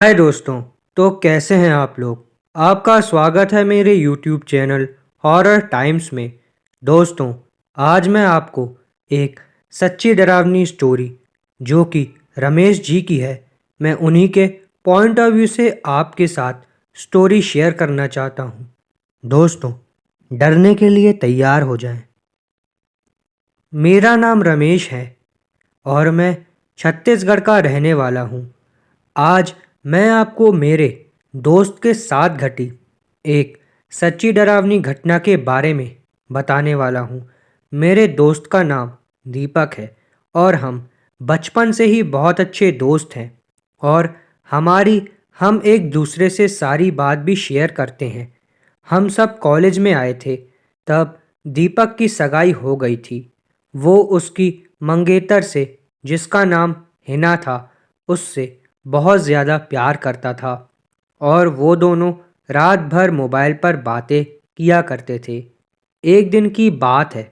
हाय दोस्तों। तो कैसे हैं आप लोग। आपका स्वागत है मेरे यूट्यूब चैनल हॉरर टाइम्स में। दोस्तों, आज मैं आपको एक सच्ची डरावनी स्टोरी जो कि रमेश जी की है, मैं उन्हीं के पॉइंट ऑफ व्यू से आपके साथ स्टोरी शेयर करना चाहता हूँ। दोस्तों, डरने के लिए तैयार हो जाएं। मेरा नाम रमेश है और मैं छत्तीसगढ़ का रहने वाला हूँ। आज मैं आपको मेरे दोस्त के साथ घटी एक सच्ची डरावनी घटना के बारे में बताने वाला हूँ। मेरे दोस्त का नाम दीपक है और हम बचपन से ही बहुत अच्छे दोस्त हैं और हम एक दूसरे से सारी बात भी शेयर करते हैं। हम सब कॉलेज में आए थे तब दीपक की सगाई हो गई थी। वो उसकी मंगेतर से, जिसका नाम हिना था, उससे बहुत ज़्यादा प्यार करता था और वो दोनों रात भर मोबाइल पर बातें किया करते थे। एक दिन की बात है,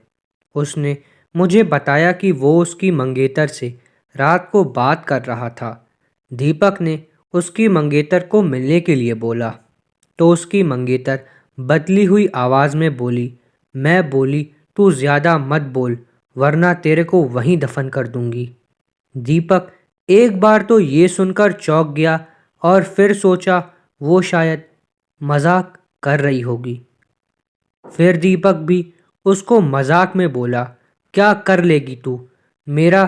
उसने मुझे बताया कि वो उसकी मंगेतर से रात को बात कर रहा था। दीपक ने उसकी मंगेतर को मिलने के लिए बोला तो उसकी मंगेतर बदली हुई आवाज़ में बोली। मैं बोली, तू ज़्यादा मत बोल वरना तेरे को वहीं दफन कर दूंगी। दीपक एक बार तो ये सुनकर चौंक गया और फिर सोचा वो शायद मजाक कर रही होगी। फिर दीपक भी उसको मजाक में बोला, क्या कर लेगी तू, मेरा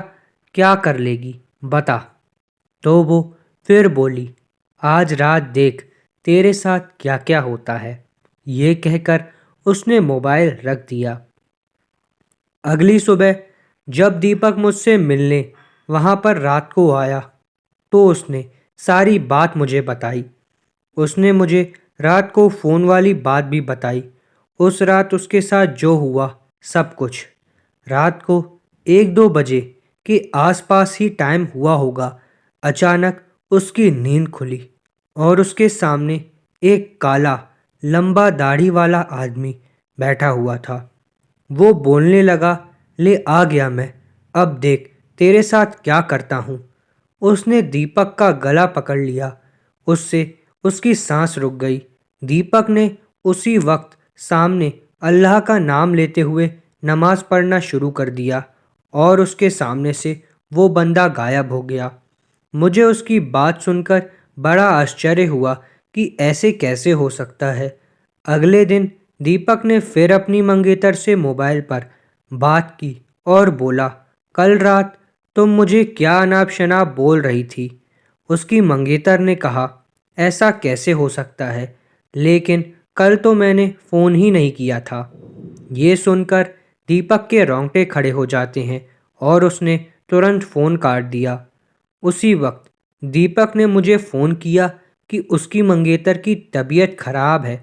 क्या कर लेगी बता। तो वो फिर बोली, आज रात देख तेरे साथ क्या क्या होता है। ये कहकर उसने मोबाइल रख दिया। अगली सुबह जब दीपक मुझसे मिलने वहाँ पर रात को आया तो उसने सारी बात मुझे बताई। उसने मुझे रात को फ़ोन वाली बात भी बताई। उस रात उसके साथ जो हुआ सब कुछ। रात को 1-2 बजे के आसपास ही टाइम हुआ होगा। अचानक उसकी नींद खुली और उसके सामने एक काला लंबा दाढ़ी वाला आदमी बैठा हुआ था। वो बोलने लगा, ले आ गया मैं, अब देख तेरे साथ क्या करता हूँ। उसने दीपक का गला पकड़ लिया। उससे उसकी सांस रुक गई। दीपक ने उसी वक्त सामने अल्लाह का नाम लेते हुए नमाज पढ़ना शुरू कर दिया और उसके सामने से वो बंदा गायब हो गया। मुझे उसकी बात सुनकर बड़ा आश्चर्य हुआ कि ऐसे कैसे हो सकता है। अगले दिन दीपक ने फिर अपनी मंगेतर से मोबाइल पर बात की और बोला, कल रात तुम मुझे क्या अनाप शनाप बोल रही थी। उसकी मंगेतर ने कहा, ऐसा कैसे हो सकता है, लेकिन कल तो मैंने फ़ोन ही नहीं किया था। ये सुनकर दीपक के रोंगटे खड़े हो जाते हैं और उसने तुरंत फ़ोन काट दिया। उसी वक्त दीपक ने मुझे फ़ोन किया कि उसकी मंगेतर की तबीयत खराब है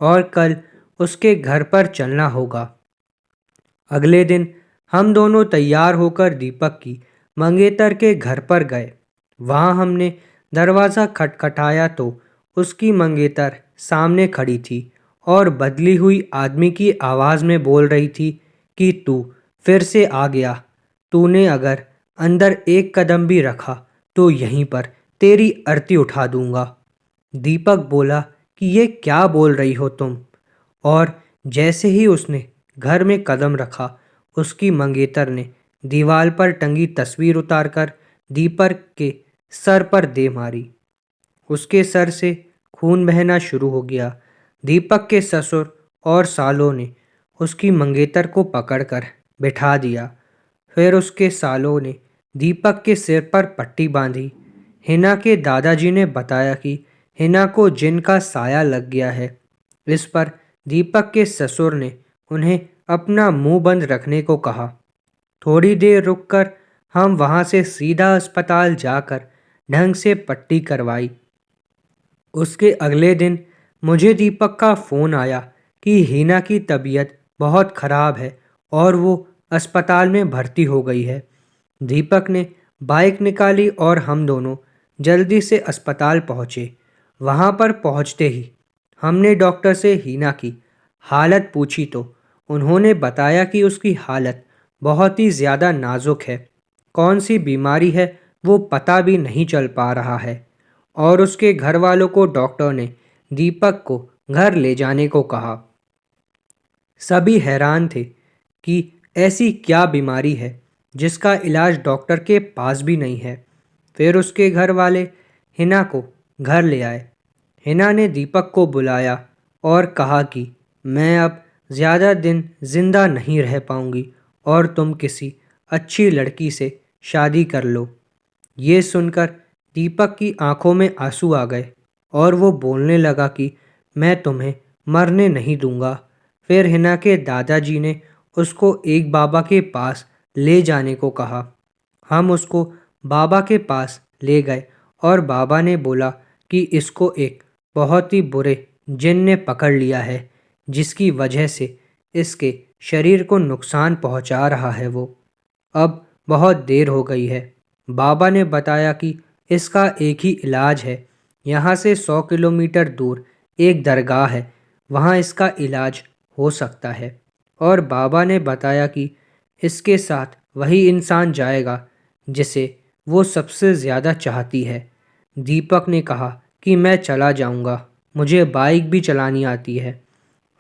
और कल उसके घर पर चलना होगा। अगले दिन हम दोनों तैयार होकर दीपक की मंगेतर के घर पर गए। वहाँ हमने दरवाज़ा खटखटाया तो उसकी मंगेतर सामने खड़ी थी और बदली हुई आदमी की आवाज़ में बोल रही थी कि तू फिर से आ गया। तूने अगर अंदर एक कदम भी रखा तो यहीं पर तेरी अर्थी उठा दूंगा। दीपक बोला कि ये क्या बोल रही हो तुम। और जैसे ही उसने घर में कदम रखा, उसकी मंगेतर ने दीवार पर टंगी तस्वीर उतारकर दीपक के सर पर दे मारी। उसके सर से खून बहना शुरू हो गया। दीपक के ससुर और सालों ने उसकी मंगेतर को पकड़कर बिठा दिया। फिर उसके सालों ने दीपक के सिर पर पट्टी बांधी। हिना के दादाजी ने बताया कि हिना को जिन का साया लग गया है। इस पर दीपक के ससुर ने उन्हें अपना मुंह बंद रखने को कहा। थोड़ी देर रुककर हम वहां से सीधा अस्पताल जाकर ढंग से पट्टी करवाई। उसके अगले दिन मुझे दीपक का फ़ोन आया कि हीना की तबीयत बहुत ख़राब है और वो अस्पताल में भर्ती हो गई है। दीपक ने बाइक निकाली और हम दोनों जल्दी से अस्पताल पहुँचे। वहाँ पर पहुँचते ही हमने डॉक्टर से हीना की हालत पूछी तो उन्होंने बताया कि उसकी हालत बहुत ही ज़्यादा नाजुक है। कौन सी बीमारी है वो पता भी नहीं चल पा रहा है। और उसके घर वालों को डॉक्टर ने दीपक को घर ले जाने को कहा। सभी हैरान थे कि ऐसी क्या बीमारी है जिसका इलाज डॉक्टर के पास भी नहीं है। फिर उसके घर वाले हिना को घर ले आए। हिना ने दीपक को बुलाया और कहा कि मैं अब ज़्यादा दिन जिंदा नहीं रह पाऊंगी और तुम किसी अच्छी लड़की से शादी कर लो। ये सुनकर दीपक की आंखों में आंसू आ गए और वो बोलने लगा कि मैं तुम्हें मरने नहीं दूंगा। फिर हिना के दादाजी ने उसको एक बाबा के पास ले जाने को कहा। हम उसको बाबा के पास ले गए और बाबा ने बोला कि इसको एक बहुत ही बुरे जिन ने पकड़ लिया है जिसकी वजह से इसके शरीर को नुकसान पहुंचा रहा है वो। अब बहुत देर हो गई है। बाबा ने बताया कि इसका एक ही इलाज है। यहाँ से 100 किलोमीटर दूर एक दरगाह है, वहाँ इसका इलाज हो सकता है। और बाबा ने बताया कि इसके साथ वही इंसान जाएगा जिसे वो सबसे ज़्यादा चाहती है। दीपक ने कहा कि मैं चला जाऊंगा, मुझे बाइक भी चलानी आती है।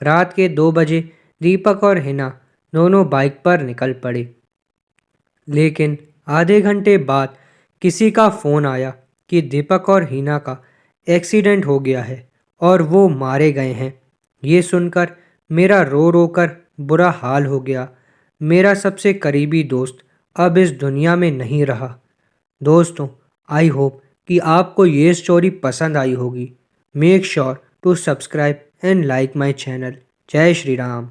रात के 2 बजे दीपक और हिना दोनों बाइक पर निकल पड़े। लेकिन आधे घंटे बाद किसी का फ़ोन आया कि दीपक और हिना का एक्सीडेंट हो गया है और वो मारे गए हैं। ये सुनकर मेरा रो रो कर बुरा हाल हो गया। मेरा सबसे करीबी दोस्त अब इस दुनिया में नहीं रहा। दोस्तों, आई होप कि आपको ये स्टोरी पसंद आई होगी। Make sure to subscribe and like my channel. जय श्री राम।